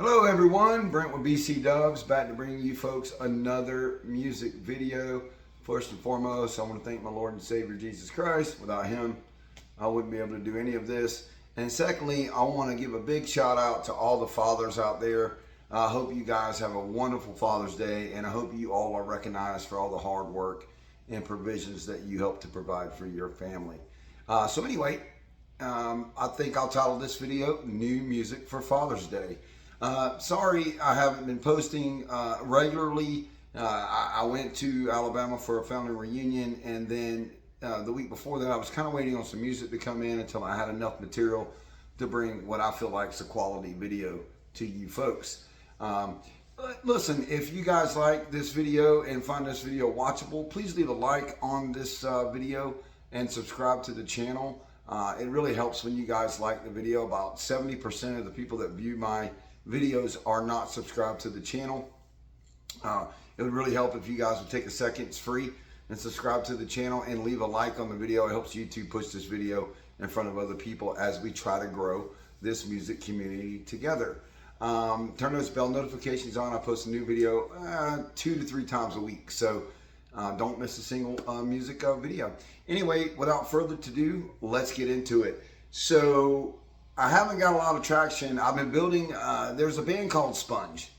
Hello everyone, Brent with BC Dubs, back to bring you folks another music video. First and foremost, I want to thank my Lord and Savior Jesus Christ. Without Him, I wouldn't be able to do any of this. And secondly, I want to give a big shout out to all the fathers out there. I hope you guys have a wonderful Father's Day, and I hope you all are recognized for all the hard work and provisions that you help to provide for your family. So anyway, I think I'll title this video, New Music for Father's Day. Sorry I haven't been posting regularly. I went to Alabama for a family reunion, and then the week before that I was kind of waiting on some music to come in until I had enough material to bring what I feel like is a quality video to you folks. Listen, if you guys like this video and find this video watchable, please leave a like on this video and subscribe to the channel. It really helps when you guys like the video. About 70% of the people that view my videos are not subscribed to the channel. It would really help if you guys would take a second, it's free, and subscribe to the channel and leave a like on the video. It helps YouTube push this video in front of other people as we try to grow this music community together. Turn those bell notifications on. I post a new video 2 to 3 times a week, so don't miss a single music video. Anyway, without further ado, let's get into it. So I haven't got a lot of traction. I've been building, there's a band called Sponge,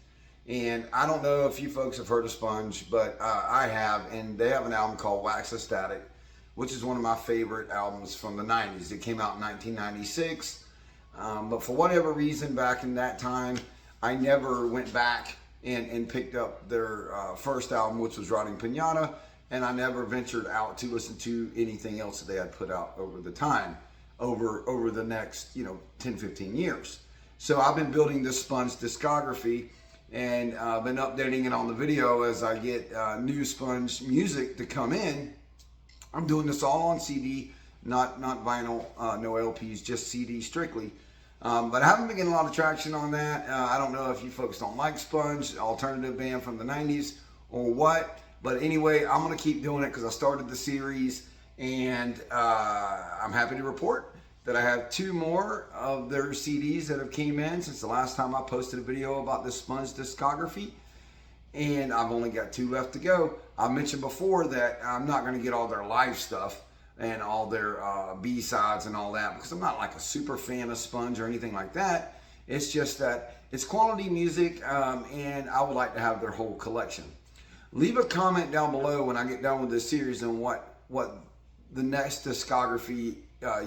and I don't know if you folks have heard of Sponge, but I have, and they have an album called Wax Static, which is one of my favorite albums from the 90s. It came out in 1996, but for whatever reason back in that time, I never went back and picked up their first album, which was Rotting Pinata, and I never ventured out to listen to anything else that they had put out over the time. Over the next 10-15 years. So I've been building this Sponge discography, and I've been updating it on the video as I get new Sponge music to come in. I'm doing this all on CD, not vinyl, no LPs, just CD strictly. But I haven't been getting a lot of traction on that. I don't know if you folks don't like Sponge, alternative band from the 90s, or what. But anyway, I'm going to keep doing it because I started the series. And I'm happy to report that I have 2 more of their CDs that have came in since the last time I posted a video about this Sponge discography, and I've only got 2 left to go. I mentioned before that I'm not going to get all their live stuff and all their B-sides and all that, because I'm not like a super fan of Sponge or anything like that. It's just that it's quality music, and I would like to have their whole collection. Leave a comment down below when I get done with this series on what the next discography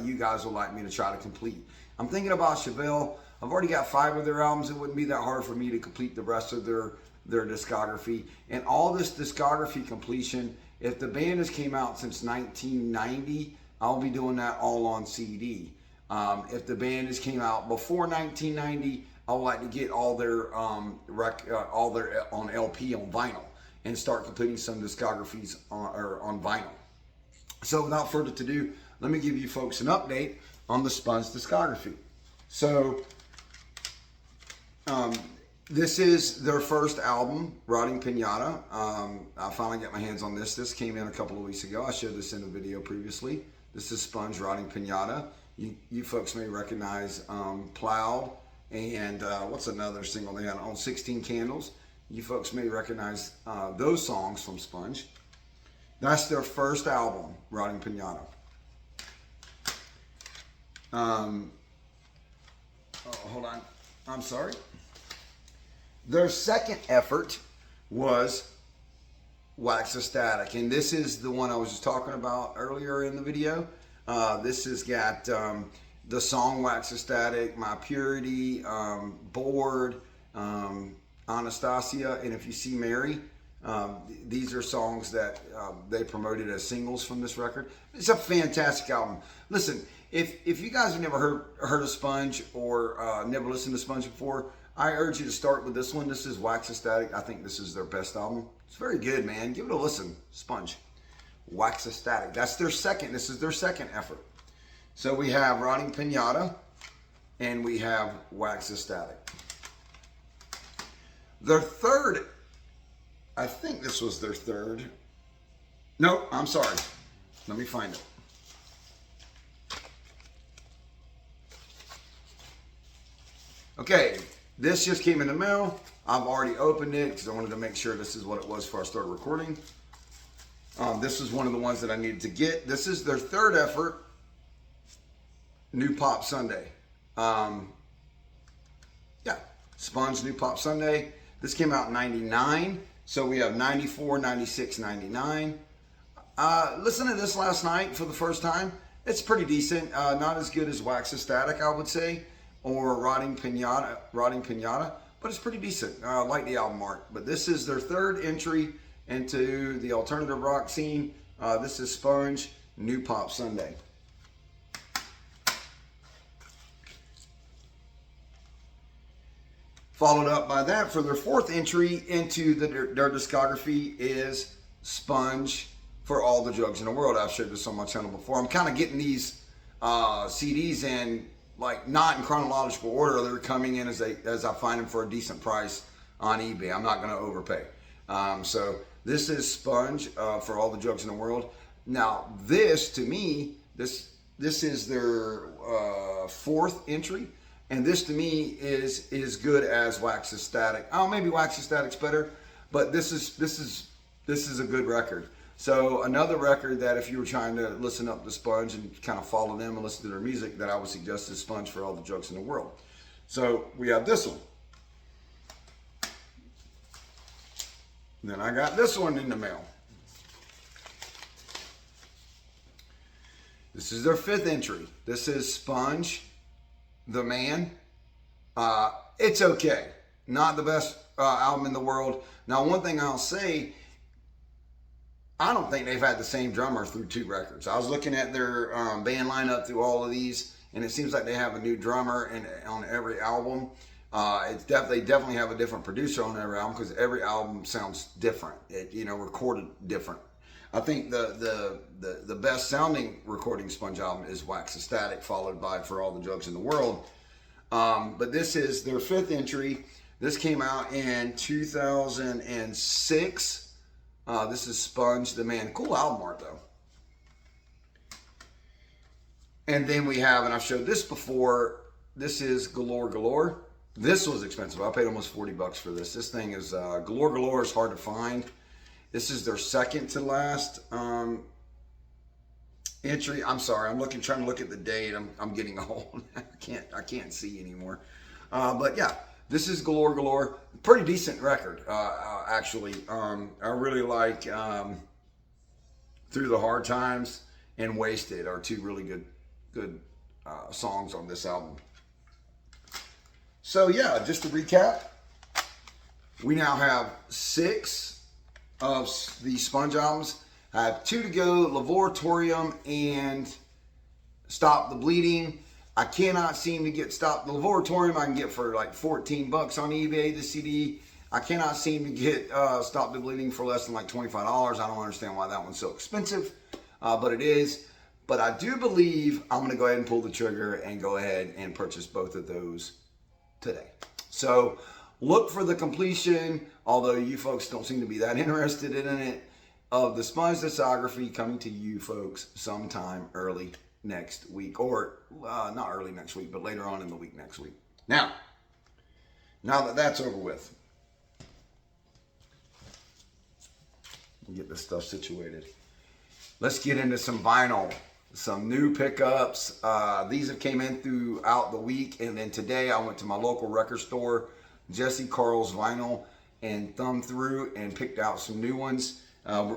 you guys would like me to try to complete. I'm thinking about Chevelle. I've already got 5 of their albums. It wouldn't be that hard for me to complete the rest of their discography. And all this discography completion, if the band has came out since 1990, I'll be doing that all on CD. If the band has came out before 1990, I would like to get all their on LP on vinyl and start completing some discographies on vinyl. So without further ado, let me give you folks an update on the Sponge discography. So this is their first album, Rotting Pinata. I finally got my hands on this. This came in a couple of weeks ago. I showed this in a video previously. This is Sponge Rotting Pinata. You folks may recognize Plowed, and what's another single they had on 16 Candles. You folks may recognize those songs from Sponge. That's their first album, Rotting Pinata. Hold on. I'm sorry. Their second effort was Wax Static, and this is the one I was just talking about earlier in the video. This has got the song Wax Static, My Purity, Bored, Anastasia, and If You See Mary. These are songs that they promoted as singles from this record. It's a fantastic album. Listen, if you guys have never heard of Sponge or never listened to Sponge before, I urge you to start with this one. This is Wax Static. I think this is their best album. It's very good, man. Give it a listen. Sponge. Wax Static. That's their second. This is their second effort. So we have Rotting Pinata and we have Wax Static. Their third, I think this was their third. No, I'm sorry. Let me find it. Okay, This just came in the mail. I've already opened it because I wanted to make sure this is what it was before I started recording. This is one of the ones that I needed to get. This is their third effort, New Pop Sunday. Sponge New Pop Sunday. This came out in 99. So we have 94, 96, 99. Listen to this last night for the first time. It's pretty decent. Not as good as Wax Ecstatic, I would say, or Rotting Pinata, but it's pretty decent. I like the album art. But this is their third entry into the alternative rock scene. This is Sponge New Pop Sunday. Followed up by that, for their fourth entry into their discography, is Sponge For All the Drugs in the World. I've shared this on my channel before. I'm kind of getting these CDs in, like, not in chronological order. They're coming in as I find them for a decent price on eBay. I'm not going to overpay. So this is Sponge For All the Drugs in the World. Now, this, to me, this is their fourth entry. And this to me is good as Wax Ecstatic. Oh, maybe Wax Ecstatic's better, but this is a good record. So another record that if you were trying to listen up to Sponge and kind of follow them and listen to their music, that I would suggest is Sponge For All the Drugs in the World. So we have this one. Then I got this one in the mail. This is their fifth entry. This is Sponge The Man. It's okay. Not the best album in the world. Now, one thing I'll say, I don't think they've had the same drummer through two records. I was looking at their band lineup through all of these, and it seems like they have a new drummer on every album. They definitely have a different producer on every album because every album sounds different. Recorded different. I think the best sounding recording Sponge album is Wax Ecstatic, followed by For All the Drugs in the World. But this is their fifth entry. This came out in 2006. This is Sponge The Man. Cool album art though. And then we have, and I've showed this before, this is Galore Galore. This was expensive. I paid almost $40 for this. This thing is, Galore Galore is hard to find. This is their second to last entry. I'm sorry, I'm trying to look at the date. I'm getting old. I can't see anymore. But yeah, this is Galore Galore. Pretty decent record, actually. I really like Through the Hard Times and Wasted are two really good songs on this album. So yeah, just to recap, we now have 6 of the Sponge albums. I have 2 to go, Laboratorium and Stop the Bleeding. I cannot seem to get Stop the Laboratorium. I can get for like $14 on eBay, the CD. I cannot seem to get Stop the Bleeding for less than like $25. I don't understand why that one's so expensive, but it is. But I do believe I'm going to go ahead and pull the trigger and go ahead and purchase both of those today. So look for the completion, although you folks don't seem to be that interested in it, of the Sponge discography coming to you folks sometime early next week, or not early next week, but later on in the week next week. Now that that's over with, we'll get this stuff situated. Let's get into some vinyl, some new pickups. These have came in throughout the week, and then today I went to my local record store, Jesse Carl's Vinyl, and thumbed through and picked out some new ones.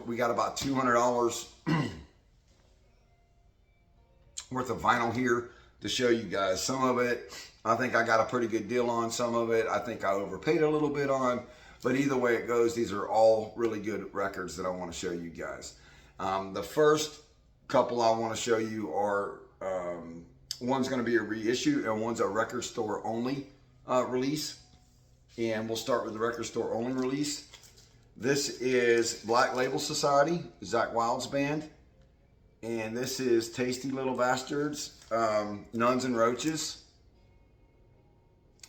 We got about $200 worth of vinyl here to show you guys. Some of it, I think I got a pretty good deal on. Some of it, I think I overpaid a little bit on. But either way it goes, these are all really good records that I want to show you guys. The first couple I want to show you are, one's going to be a reissue and one's a record store only release. And we'll start with the record store only release. This is Black Label Society, Zakk Wylde's band. And this is Tasty Little Bastards, Nuns and Roaches.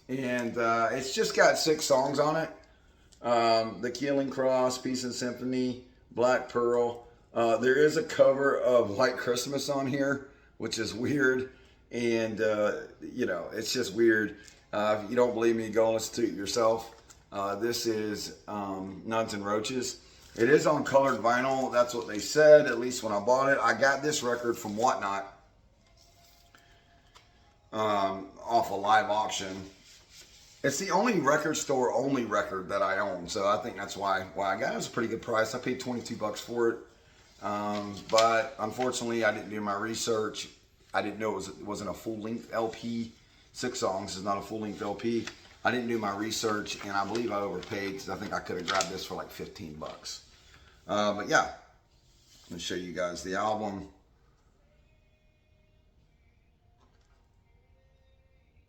And it's just got 6 songs on it. The Killing Cross, Peace and Symphony, Black Pearl. There is a cover of White Christmas on here, which is weird. And, it's just weird. If you don't believe me, go and listen to it yourself. This is Nuns and Roaches. It is on colored vinyl. That's what they said, at least when I bought it. I got this record from Whatnot off a live auction. It's the only record store only record that I own, so I think that's why I got it. It was a pretty good price. I paid 22 bucks for it, but unfortunately I didn't do my research. I didn't know it wasn't a full-length LP. 6 songs is not a full-length LP. I didn't do my research, and I believe I overpaid because I think I could have grabbed this for like 15 bucks. But yeah, let me show you guys the album.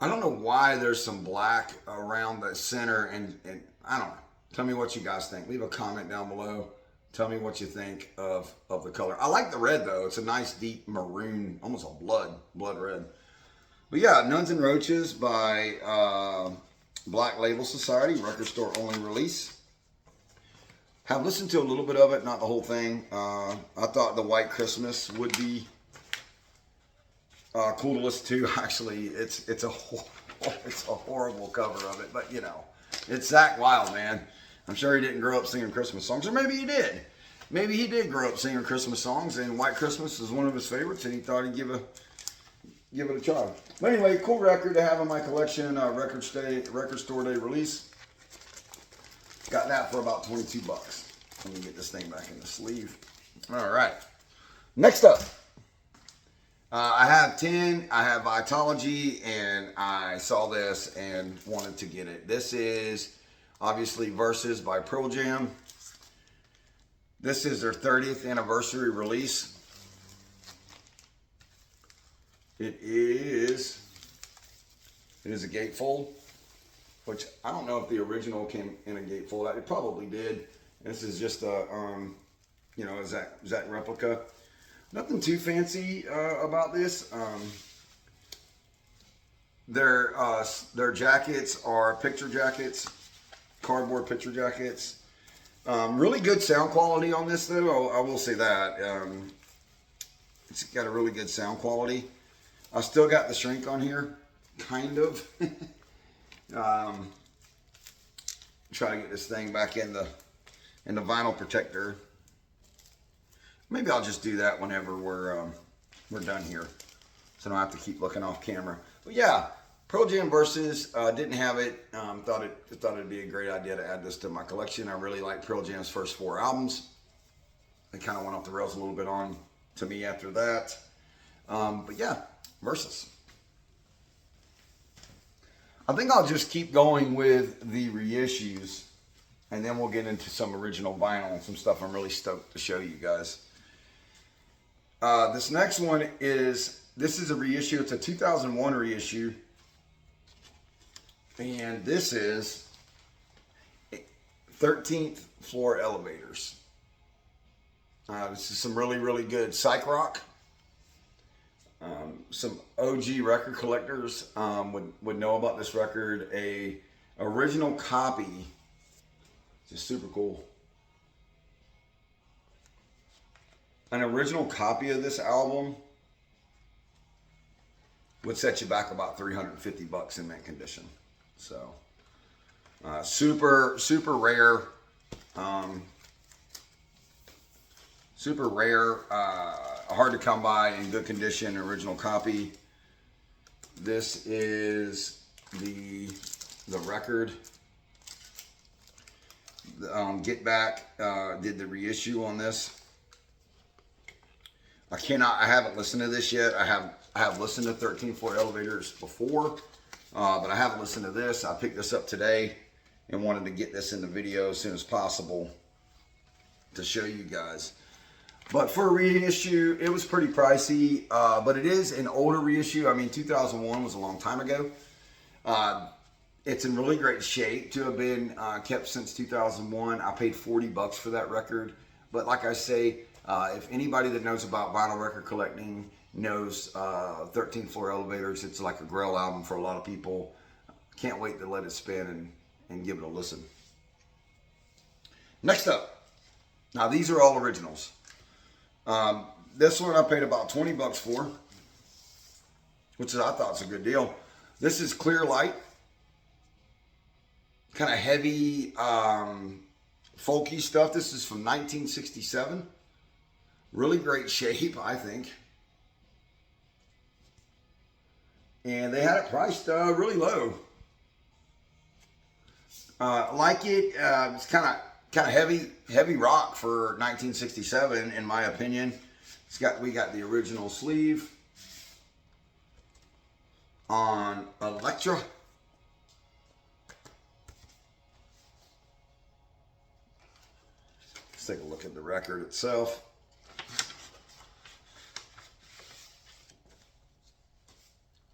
I don't know why there's some black around the center, and I don't know. Tell me what you guys think. Leave a comment down below. Tell me what you think of the color. I like the red though. It's a nice deep maroon, almost a blood red. But yeah, Nuns and Roaches by Black Label Society, record store only release. Have listened to a little bit of it, not the whole thing. I thought the White Christmas would be cool to listen to. Actually, it's a horrible cover of it, but you know, it's Zach Wilde, man. I'm sure he didn't grow up singing Christmas songs, or maybe he did. Maybe he did grow up singing Christmas songs, and White Christmas is one of his favorites, and he thought he'd give it a try. But anyway, cool record to have in my collection. Record store day release. Got that for about 22 bucks. Let me get this thing back in the sleeve. All right. Next up, I have 10. I have Vitology, and I saw this and wanted to get it. This is obviously Verses by Pearl Jam. This is their 30th anniversary release. It is a gatefold, which I don't know if the original came in a gatefold. It probably did. This is just a, you know, a Zach replica. Nothing too fancy about this. Their jackets are picture jackets, cardboard picture jackets. Really good sound quality on this, though. I will say that. It's got a really good sound quality. I still got the shrink on here, kind of. Try to get this thing back in the vinyl protector. Maybe I'll just do that whenever we're done here, so I don't have to keep looking off camera. But yeah, Pearl Jam Versus, didn't have it. Thought it'd be a great idea to add this to my collection. I really like Pearl Jam's first 4 albums. They kind of went off the rails a little bit on to me after that. But yeah, Versus. I think I'll just keep going with the reissues, and then we'll get into some original vinyl and some stuff I'm really stoked to show you guys. This next one is a reissue. It's a 2001 reissue, and this is 13th Floor Elevators. This is some really good psych rock. Some OG record collectors would know about this record. A original copy, just super cool. An original copy of this album would set you back about 350 bucks in mint condition. So super rare. Super rare, hard to come by, in good condition, original copy. This is the record. Get Back did the reissue on this. I haven't listened to this yet. I have listened to 13th Floor Elevators before, but I haven't listened to this. I picked this up today and wanted to get this in the video as soon as possible to show you guys. But for a reissue, it was pretty pricey, but it is an older reissue. I mean, 2001 was a long time ago. It's in really great shape to have been kept since 2001. I paid 40 bucks for that record. But like I say, if anybody that knows about vinyl record collecting knows 13th Floor Elevators, it's like a Grail album for a lot of people. Can't wait to let it spin and give it a listen. Next up, now these are all originals. This one I paid about 20 bucks for, which I thought was a good deal. This is Clear Light kind of heavy, folky stuff. This is from 1967. Really great shape, I think. And they had it priced really low. Like it. It's kind of heavy rock for 1967, in my opinion. We got the original sleeve on Electra. Let's take a look at the record itself.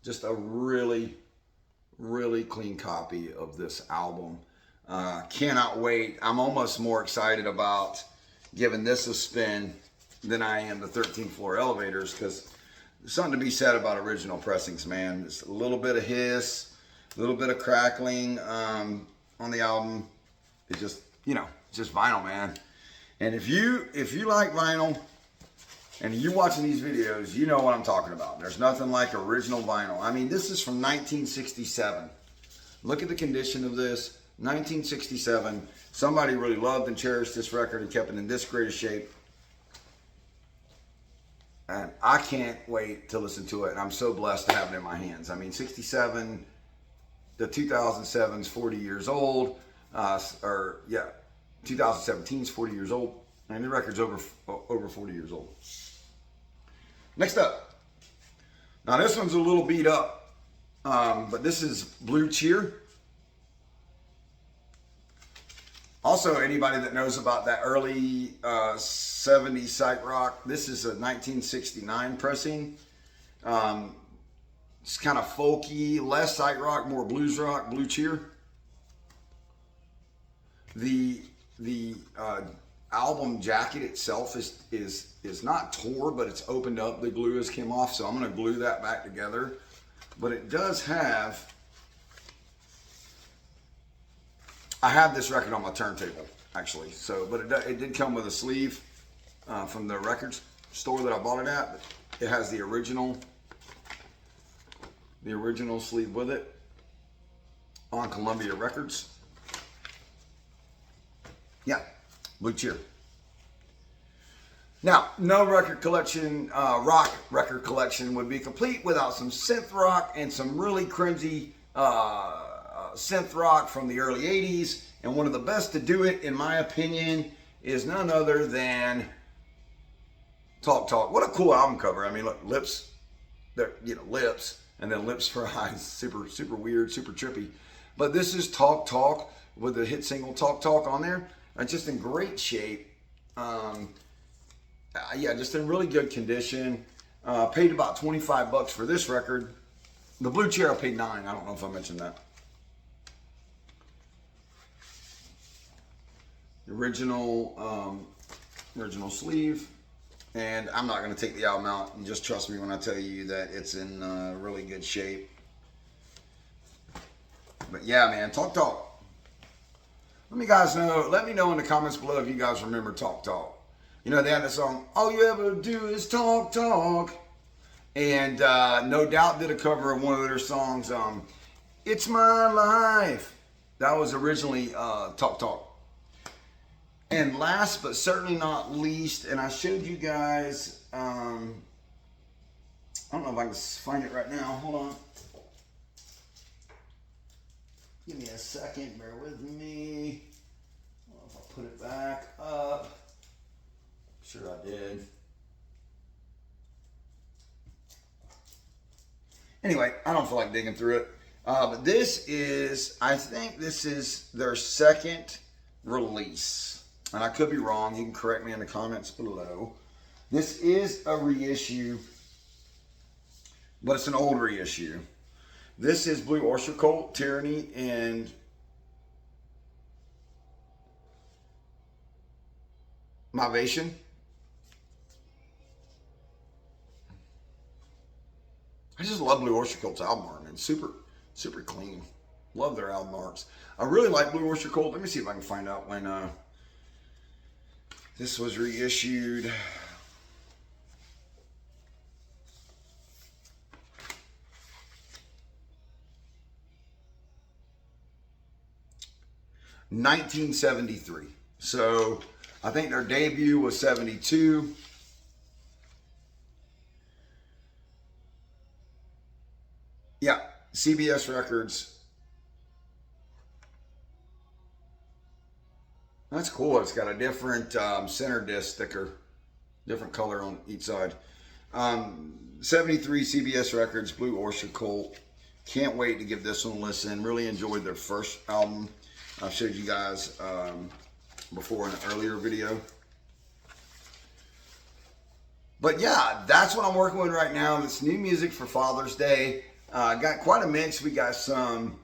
Just a really, really clean copy of this album. Cannot wait. I'm almost more excited about giving this a spin than I am the 13th Floor Elevators, because there's something to be said about original pressings, man. Just a little bit of hiss, a little bit of crackling on the album. It's just, just vinyl, man. And if you like vinyl and you're watching these videos, you know what I'm talking about. There's nothing like original vinyl. I mean, this is from 1967. Look at the condition of this. 1967. Somebody really loved and cherished this record and kept it in this great a shape. And I can't wait to listen to it. And I'm so blessed to have it in my hands. I mean, 67, the 2007's 40 years old. 2017's 40 years old. And the record's over 40 years old. Next up. Now this one's a little beat up. But this is Blue Cheer. Also, anybody that knows about that early 70s psych rock, this is a 1969 pressing. It's kind of folky, less psych rock, more blues rock, Blue Cheer. The album jacket itself is not tore, but it's opened up. The glue has come off, so I'm going to glue that back together. But it does have... I have this record on my turntable, actually. But it did come with a sleeve from the record store that I bought it at. But it has the original sleeve with it on Columbia Records. Yeah, Blue Cheer. Now, no record collection, rock record collection would be complete without some synth rock and some really cringy synth rock from the early 80s. And one of the best to do it, in my opinion, is none other than Talk Talk. What a cool album cover. I mean, look, lips, lips, and then lips for eyes. Super, super weird, super trippy. But this is Talk Talk with the hit single Talk Talk on there. Just in great shape. Yeah, just in really good condition. Paid about $25 for this record. The Blue Cheer I paid $9. I don't know if I mentioned that. The original sleeve. And I'm not going to take the album out. And just trust me when I tell you that it's in really good shape. But yeah, man, Talk Talk. Let me know in the comments below if you guys remember Talk Talk. You know, they had the song, All You Ever Do Is Talk Talk. And No Doubt did a cover of one of their songs, It's My Life. That was originally Talk Talk. And last but certainly not least, and I showed you guys, I don't know if I can find it right now. Hold on. Give me a second, bear with me. I don't know if I'll put it back up. Sure I did. Anyway, I don't feel like digging through it. But I think this is their second release. And I could be wrong. You can correct me in the comments below. This is a reissue, but it's an old reissue. This is Blue Oyster Cult, Tyranny, and Mivation. I just love Blue Oyster Cult's album art, man. Super, super clean. Love their album arts. I really like Blue Oyster Cult. Let me see if I can find out when this was reissued. 1973. So I think their debut was 72. Yeah, CBS Records. That's cool. It's got a different center disc sticker, different color on each side. 73 CBS Records, Blue Oyster Cult. Can't wait to give this one a listen. Really enjoyed their first album. I've showed you guys before in an earlier video. But yeah, that's what I'm working with right now. This new music for Father's Day. Got quite a mix. We got some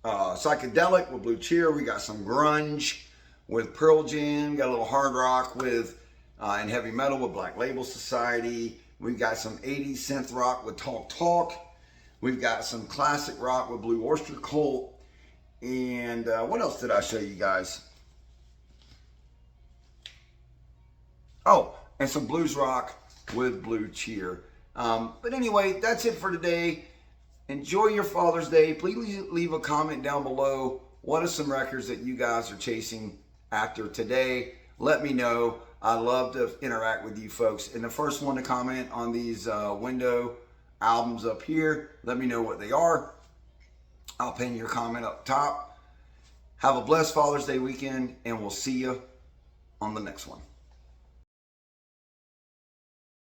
psychedelic with Blue Cheer. We got some grunge with Pearl Jam. Got a little hard rock with and heavy metal with Black Label Society. We've got some 80s synth rock with Talk Talk. We've got some classic rock with Blue Oyster Cult. And what else did I show you guys? Oh, and some blues rock with Blue Cheer. But anyway, that's it for today. Enjoy your Father's Day. Please leave a comment down below. What are some records that you guys are chasing after today? Let me know. I love to interact with you folks. And the first one to comment on these window albums up here, let me know what they are. I'll pin your comment up top. Have a blessed Father's Day weekend, and we'll see you on the next one.